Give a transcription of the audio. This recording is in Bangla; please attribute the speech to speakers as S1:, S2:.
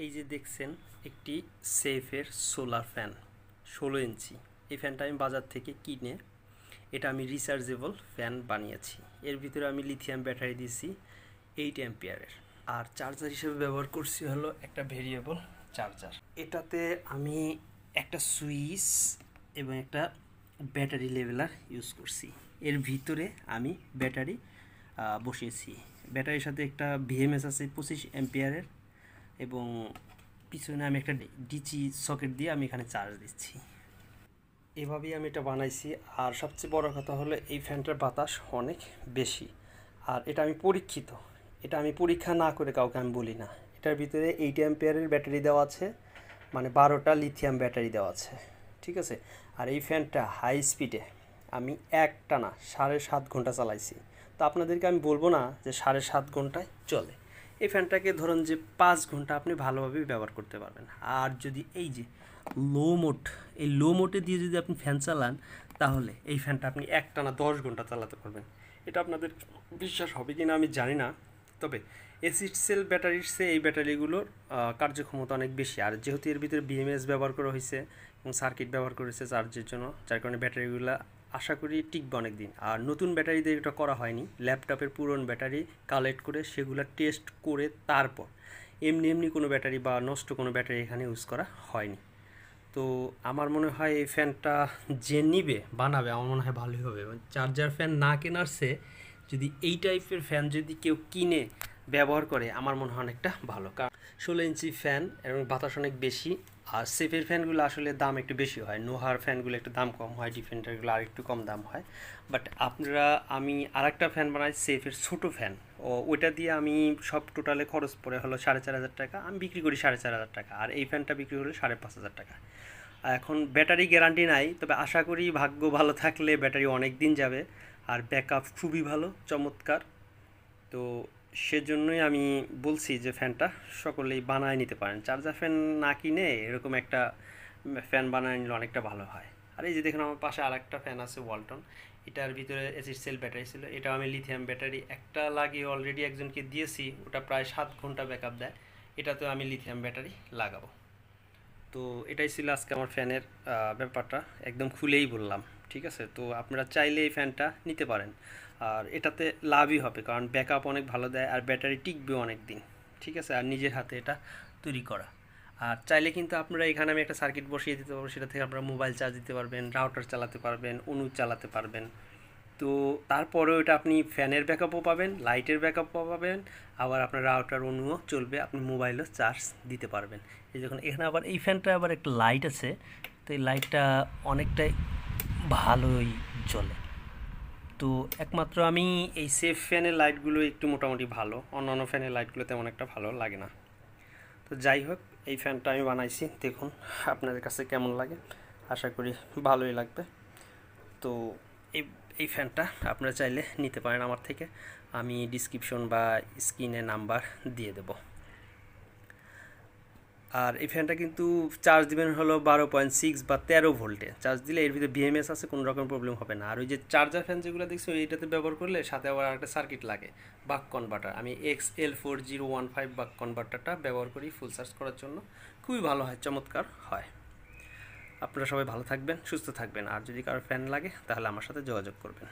S1: এই যে দেখছেন একটি সেফের সোলার ফ্যান 16 ইঞ্চি। এই ফ্যানটা আমি বাজার থেকে কিনে এটা আমি রিচার্জেবল ফ্যান বানিয়েছি। এর ভিতরে আমি লিথিয়াম ব্যাটারি দিয়েছি 8 অ্যাম্পিয়ারের, আর চার্জার হিসেবে ব্যবহার করছি হলো একটা ভেরিয়েবল চার্জার। এটাতে আমি একটা সুইচ এবং একটা ব্যাটারি লেভেলার ইউজ করছি। এর ভিতরে আমি ব্যাটারি বসিয়েছি। ব্যাটারির সাথে একটা ভিএমএস আছে 25 অ্যাম্পিয়ারের, এবং পিছনে আমি একটা ডিসি সকেট দিয়ে আমি এখানে চার্জ দিচ্ছি। এভাবেই আমি এটা বানাইছি। আর সবচেয়ে বড় কথা হলো এই ফ্যানটার বাতাস অনেক বেশি, আর এটা আমি পরীক্ষিত। এটা আমি পরীক্ষা না করে কাউকে আমি বলি না। এটার ভিতরে 8 অ্যাম্পিয়ারের ব্যাটারি দেওয়া আছে, মানে 12টা লিথিয়াম ব্যাটারি দেওয়া আছে, ঠিক আছে। আর এই ফ্যানটা হাই স্পিডে আমি একটানা 7.5 ঘন্টা চালাইছি। তো আপনাদেরকে আমি বলবো না যে 7.5 ঘন্টায় চলে। এই ফ্যানটাকে ধরুন যে 5 ঘন্টা আপনি ভালোভাবে ব্যবহার করতে পারবেন। আর যদি এই যে লো মোড, এই লো মোডে দিয়ে যদি আপনি ফ্যান চালান, তাহলে এই ফ্যানটা আপনি একটানা 10 ঘন্টা চালাতে পারবেন। এটা আপনাদের বিশ্বাস হবে কি না আমি জানি না, তবে এসিড সেল ব্যাটারির চেয়ে এই ব্যাটারিগুলোর কার্যক্ষমতা অনেক বেশি। আর যেহেতু এর ভিতরে বিএমএস ব্যবহার করা হয়েছে এবং সার্কিট ব্যবহার করেছে চার্জের জন্য, যার কারণে ব্যাটারিগুলো আশা করি টিকবে অনেক দিন। আর নতুন ব্যাটারি দিয়ে এটা করা হয়নি, ল্যাপটপের পুরনো ব্যাটারি কালেক্ট করে সেগুলো টেস্ট করে তারপর এমনি এমনি কোনো ব্যাটারি বা নষ্ট কোনো ব্যাটারি এখানে ইউজ করা হয়নি। তো আমার মনে হয় এই ফ্যানটা যে নিবে বানাবে আমার মনে হয় ভালোই হবে। চার্জার ফ্যান না কেনার চেয়ে যদি এই টাইপের ফ্যান যদি কেউ কিনে ব্যবহার করে আমার মনে হয় অনেকটা ভালো। কারণ 16 ইঞ্চি ফ্যান এবং বাতাস অনেক বেশি। আর সেফের ফ্যানগুলো আসলে দাম একটু বেশি হয়, নোহার ফ্যানগুলো একটু দাম কম হয়, ডিফেন্ডারগুলো আর একটু কম দাম হয়। বাট আপনারা, আমি আর একটা ফ্যান বানাই সেফের ছোটো ফ্যান, ওইটা দিয়ে আমি সব টোটালে খরচ পড়ে হলো 4,500 টাকা। আমি বিক্রি করি 4,500 টাকা, আর এই ফ্যানটা বিক্রি হলো 5,500 টাকা। এখন ব্যাটারি গ্যারান্টি নাই, তবে আশা করি ভাগ্য ভালো থাকলে ব্যাটারি অনেক দিন যাবে। আর ব্যাকআপ খুবই ভালো, চমৎকার। তো সেজন্যই আমি বলছি যে ফ্যানটা সকলেই বানায় নিতে পারেন। চার্জার ফ্যান না কিনে এরকম একটা ফ্যান বানায় নিলে অনেকটা ভালো হয়। আর এই যে দেখুন আমার পাশে আর একটা ফ্যান আছে ওয়ালটন, এটার ভিতরে এসিড সেল ব্যাটারি ছিল। এটা আমি লিথিয়াম ব্যাটারি একটা লাগিয়ে অলরেডি একজনকে দিয়েছি, ওটা প্রায় 7 ঘন্টা ব্যাকআপ দেয়। এটাতেও আমি লিথিয়াম ব্যাটারি লাগাবো। তো এটাই ছিল আজকে আমার ফ্যানের ব্যাপারটা, একদম খুলেই বললাম, ঠিক আছে। তো আপনারা চাইলে এই ফ্যানটা নিতে পারেন, আর এটাতে লাভই হবে কারণ ব্যাকআপ অনেক ভালো দেয় আর ব্যাটারি টিকবে অনেক দিন, ঠিক আছে। আর নিজের হাতে এটা তৈরি করা। আর চাইলে কিন্তু আপনারা এখানে আমি একটা সার্কিট বসিয়ে দিতে পারবো, সেটা থেকে আপনারা মোবাইল চার্জ দিতে পারবেন, রাউটার চালাতে পারবেন, অনু চালাতে পারবেন। তো তারপরেও এটা আপনি ফ্যানের ব্যাকআপও পাবেন, লাইটের ব্যাকআপও পাবেন, আবার আপনার রাউটার অনুও চলবে, আপনি মোবাইলও চার্জ দিতে পারবেন। এই দেখুন এখানে আবার এই ফ্যানটা আবার একটা লাইট আছে, তো এই লাইটটা অনেকটাই ভালোই জ্বলে। তো একমাত্র আমি এই সেফ ফ্যানের লাইটগুলো একটু মোটামুটি ভালো, অন্যান্য ফ্যানের লাইটগুলো তেমন একটা ভালো লাগে না। তো যাই হোক, এই ফ্যানটা আমি বানাইছি, দেখুন আপনাদের কাছে কেমন লাগে। আশা করি ভালোই লাগবে। তো এই এই ফ্যানটা আপনারা চাইলে নিতে পারেন আমার থেকে, আমি ডিসক্রিপশন বা স্ক্রিনে নাম্বার দিয়ে দেব। আর এই ফ্যানটা কিন্তু চার্জ দিবেন হলো 12.6 বা 13 ভোল্টে চার্জ দিলে। এর ভিতরে বিএমএস আছে, কোনো রকম প্রবলেম হবে না। আর ওই যে চার্জার ফ্যান যেগুলো দেখছো এইটাতে ব্যবহার করলে সাথে আবার একটা সার্কিট লাগে, বাক কনভার্টার। আমি XL4015 বাক কনভার্টারটা ব্যবহার করি ফুল চার্জ করার জন্য, খুবই ভালো হয়, চমৎকার হয়। আপনারা সবাই ভালো থাকবেন, সুস্থ থাকবেন। আর যদি কারো ফ্যান লাগে তাহলে আমার সাথে যোগাযোগ করবেন।